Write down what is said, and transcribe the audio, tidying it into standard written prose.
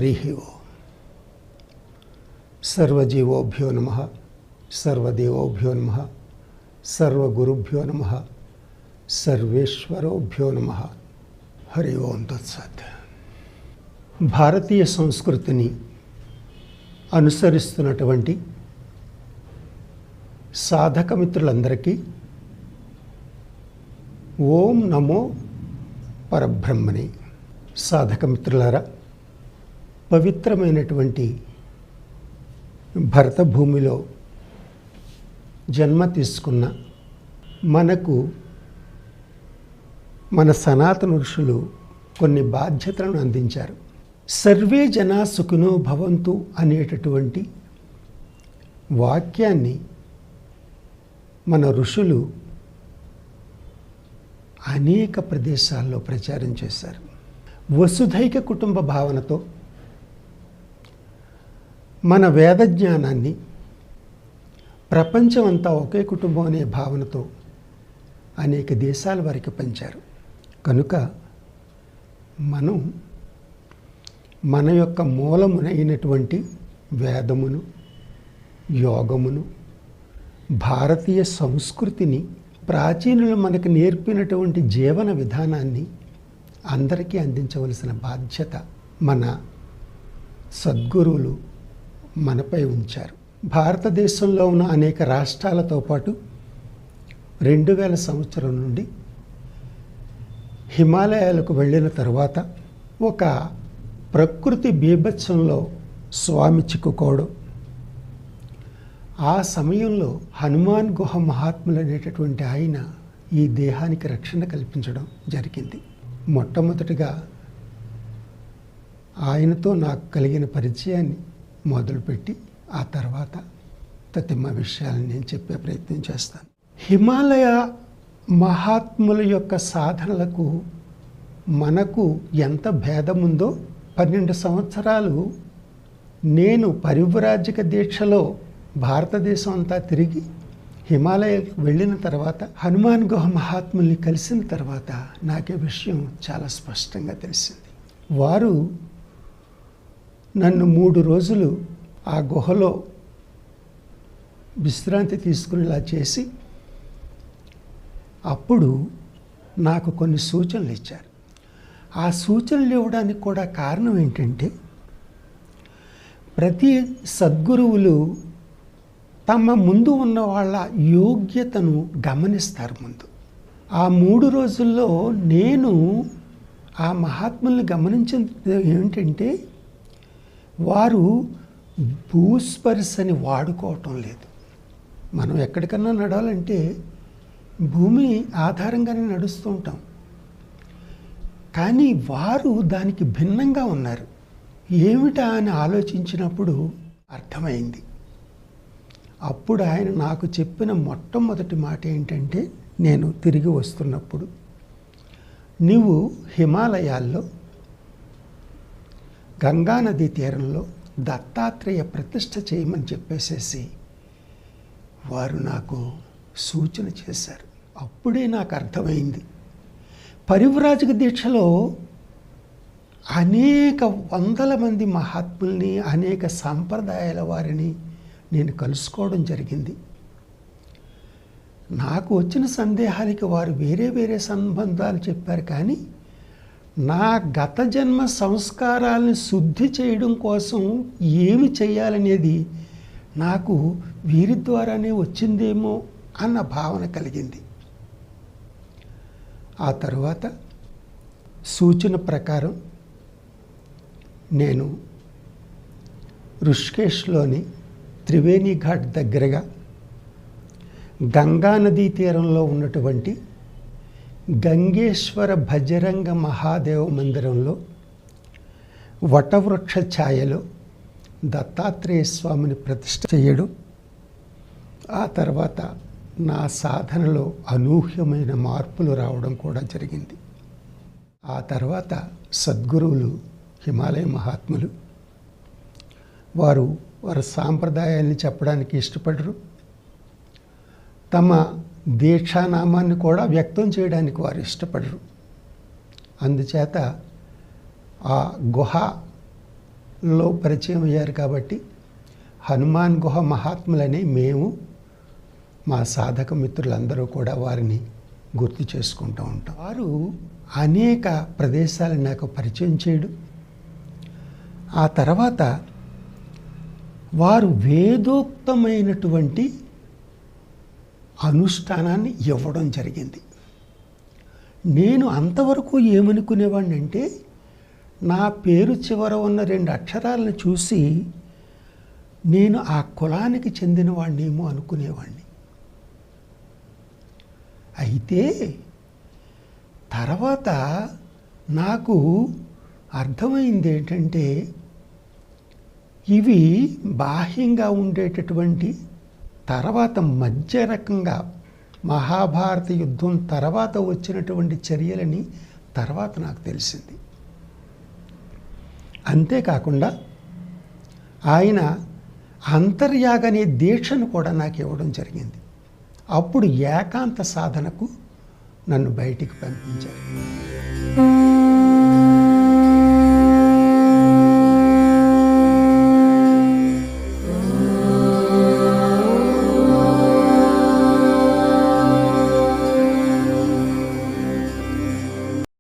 హరి ఓం. సర్వజీవోభ్యో నమః, సర్వదేవోభ్యో నమః, సర్వగురుభ్యో నమః, సర్వేశ్వరోభ్యో నమః. హరి ఓం తత్సత్. భారతీయ సంస్కృతిని అనుసరిస్తున్నటువంటి సాధక మిత్రులందరికీ ఓం నమో పరబ్రహ్మణే. సాధక మిత్రులారా, పవిత్రమైనటువంటి భరత భూమిలో జన్మ తీసుకున్న మనకు మన సనాతన ఋషులు కొన్ని బాధ్యతలను అందించారు. సర్వే జనా సుఖినో భవంతు అనేటటువంటి వాక్యాన్ని మన ఋషులు అనేక ప్రదేశాల్లో ప్రచారం చేశారు. వసుధైక కుటుంబ భావనతో మన వేద జ్ఞానాన్ని ప్రపంచమంతా ఒకే కుటుంబం అనే భావనతో అనేక దేశాల వారికి పంచారు. కనుక మనం మన యొక్క మూలమునైనటువంటి వేదమును, యోగమును, భారతీయ సంస్కృతిని, ప్రాచీనులు మనకు నేర్పినటువంటి జీవన విధానాన్ని అందరికీ అందించవలసిన బాధ్యత మన సద్గురువులు మనపై ఉంచారు. భారతదేశంలో ఉన్న అనేక రాష్ట్రాలతో పాటు 2000 సంవత్సరం నుండి హిమాలయాలకు వెళ్ళిన తర్వాత ఒక ప్రకృతి బీభత్సంలో స్వామి చిక్కుకోవడం, ఆ సమయంలో హనుమాన్ గుహ మహాత్ములు అనేటటువంటి ఆయన ఈ దేహానికి రక్షణ కల్పించడం జరిగింది. మొట్టమొదటిగా ఆయనతో నాకు కలిగిన పరిచయాన్ని మొదలుపెట్టి ఆ తర్వాత తతిమ విషయాలను నేను చెప్పే ప్రయత్నం చేస్తాను. హిమాలయ మహాత్ముల యొక్క సాధనలకు మనకు ఎంత భేదముందో 12 సంవత్సరాలు నేను పరివ్రాజక దీక్షలో భారతదేశం అంతా తిరిగి హిమాలయాలకు వెళ్ళిన తర్వాత హనుమాన్ గుహ మహాత్ముల్ని కలిసిన తర్వాత నాకే విషయం చాలా స్పష్టంగా తెలిసింది. వారు నన్ను 3 రోజులు ఆ గుహలో విశ్రాంతి తీసుకునేలా చేసి అప్పుడు నాకు కొన్ని సూచనలు ఇచ్చారు. ఆ సూచనలు ఇవ్వడానికి కూడా కారణం ఏంటంటే, ప్రతి సద్గురువులు తమ ముందు ఉన్న వాళ్ళ యోగ్యతను గమనిస్తారు ముందు. ఆ 3 రోజుల్లో నేను ఆ మహాత్ముల్ని గమనించింది ఏమిటంటే, వారు భూస్పర్శని వాడుకోవటం లేదు. మనం ఎక్కడికన్నా నడవాలంటే భూమి ఆధారంగానే నడుస్తూ ఉంటాం, కానీ వారు దానికి భిన్నంగా ఉన్నారు. ఏమిటా అని ఆలోచించినప్పుడు అర్థమైంది. అప్పుడు ఆయన నాకు చెప్పిన మొట్టమొదటి మాట ఏంటంటే, నేను తిరిగి వస్తున్నప్పుడు, నీవు హిమాలయాల్లో గంగానదీ తీరంలో దత్తాత్రేయ ప్రతిష్ఠ చేయమని చెప్పేసేసి వారు నాకు సూచన చేశారు. అప్పుడే నాకు అర్థమైంది, పరివ్రాజక దీక్షలో అనేక వందల మంది మహాత్ముల్ని, అనేక సాంప్రదాయాల వారిని నేను కలుసుకోవడం జరిగింది. నాకు వచ్చిన సందేహాలకి వారు వేరే వేరే సంబంధాలు చెప్పారు, కానీ నా గత జన్మ సంస్కారాలను శుద్ధి చేయడం కోసం ఏమి చేయాలనేది నాకు వీరి ద్వారానే వచ్చిందేమో అన్న భావన కలిగింది. ఆ తర్వాత సూచన ప్రకారం నేను ఋషికేశ్లోని త్రివేణి ఘాట్ దగ్గరగా గంగానదీ తీరంలో ఉన్నటువంటి గంగేశ్వర భజరంగ మహాదేవ మందిరంలో వటవృక్ష ఛాయలో దత్తాత్రేయ స్వామిని ప్రతిష్ఠ చేయడం, ఆ తర్వాత నా సాధనలో అనూహ్యమైన మార్పులు రావడం కూడా జరిగింది. ఆ తర్వాత సద్గురువులు, హిమాలయ మహాత్ములు, వారు వారి సాంప్రదాయాన్ని చెప్పడానికి ఇష్టపడరు. తమ దీక్షానామాన్ని కూడా వ్యక్తం చేయడానికి వారు ఇష్టపడరు. అందుచేత ఆ గుహ లో పరిచయం అయ్యారు కాబట్టి హనుమాన్ గుహ మహాత్ములనే మేము మా సాధక మిత్రులందరూ కూడా వారిని గుర్తు చేసుకుంటూ ఉంటాం. వారు అనేక ప్రదేశాలను నాకు పరిచయం చేయడం, ఆ తర్వాత వారు వేదోక్తమైనటువంటి అనుష్ఠానాన్ని ఇవ్వడం జరిగింది. నేను అంతవరకు ఏమనుకునేవాడిని అంటే, నా పేరు చివర ఉన్న 2 అక్షరాలను చూసి నేను ఆ కులానికి చెందినవాడినేమో అనుకునేవాడిని. అయితే తర్వాత నాకు అర్థమైంది ఏంటంటే, ఇవి బాహ్యంగా ఉండేటటువంటి తర్వాత మధ్య రకంగా మహాభారత యుద్ధం తర్వాత వచ్చినటువంటి చర్యలని తర్వాత నాకు తెలిసింది. అంతేకాకుండా ఆయన అంతర్యాగ అనే దీక్షను కూడా నాకు ఇవ్వడం జరిగింది. అప్పుడు ఏకాంత సాధనకు నన్ను బయటికి పంపించారు.